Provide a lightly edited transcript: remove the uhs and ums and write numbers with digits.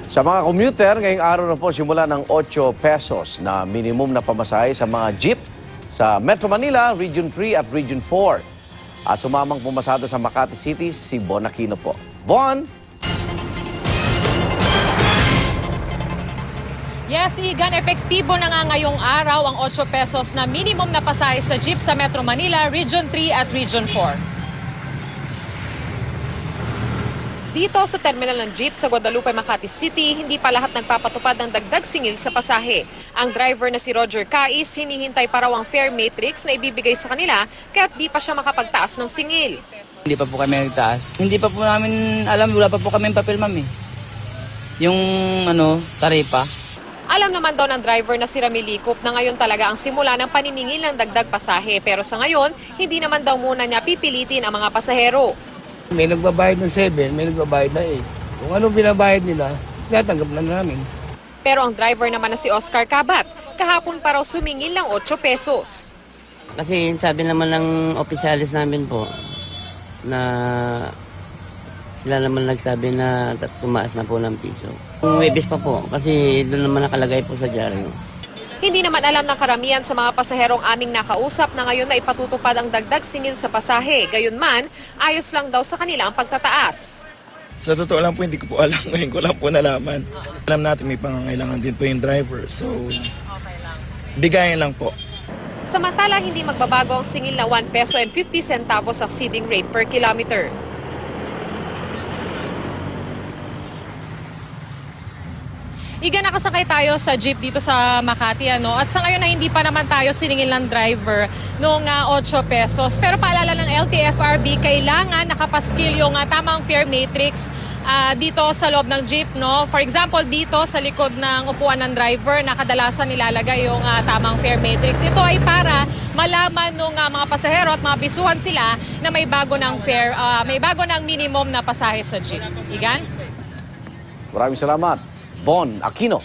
Sa mga commuter, ngayong araw na po simula ng 8 pesos na minimum na pamasahe sa mga jeep sa Metro Manila, Region 3 at Region 4. At sumamang pumasada sa Makati City, si Bon Aquino po. Bon! Yes, Igan, epektibo na nga ngayong araw ang 8 pesos na minimum na pasahe sa jeep sa Metro Manila, Region 3 at Region 4. Dito sa terminal ng jeep sa Guadalupe, Makati City, hindi pa lahat nagpapatupad ng dagdag singil sa pasahe. Ang driver na si Roger Cais, hinihintay pa raw ang fare matrix na ibibigay sa kanila kaya't di pa siya makapagtaas ng singil. Hindi pa po kami nagtaas. Hindi pa po namin alam, wala pa po kami papel, ma'am. Yung taripa. Alam naman daw ng driver na si Ramilicop na ngayon talaga ang simula ng paniningil ng dagdag pasahe. Pero sa ngayon, hindi naman daw muna niya pipilitin ang mga pasahero. May nagbabayad ng 7, may nagbabayad ng 8. Kung anong binabayad nila, natanggap na namin. Pero ang driver naman na si Oscar Cabat, kahapon pa raw sumingil ng 8 pesos. Kasi sabi naman ng opisyalis namin po na sila naman nagsabi na tumaas na po ng piso. Yung Webes pa po kasi doon naman nakalagay po sa dyaryo. Hindi naman alam ng karamihan sa mga pasaherong aming nakausap na ngayon na ipatutupad ang dagdag singil sa pasahe. Gayunman, ayos lang daw sa kanila ang pagtataas. Sa totoo lang po, hindi ko po alam. Ngayon ko lang po nalaman. Alam natin may pangangailangan din po yung driver. So, bigayan lang po. Samantala, hindi magbabago ang singil na 1 peso and 50 centavos exceeding rate per kilometer. Iga, nakasakay tayo sa jeep dito sa Makati, At sa ngayon na hindi pa naman tayo siningil ng driver noong 8 pesos. Pero paalala ng LTFRB, kailangan nakapaskil yung tamang fare matrix dito sa loob ng jeep, For example, dito sa likod ng upuan ng driver, nakadalasan nilalagay yung tamang fare matrix. Ito ay para malaman ng mga pasahero at mabisuhan sila na may bago ng fare, may bago ng minimum na pasahe sa jeep. Igan? Maraming salamat, Bon Aquino.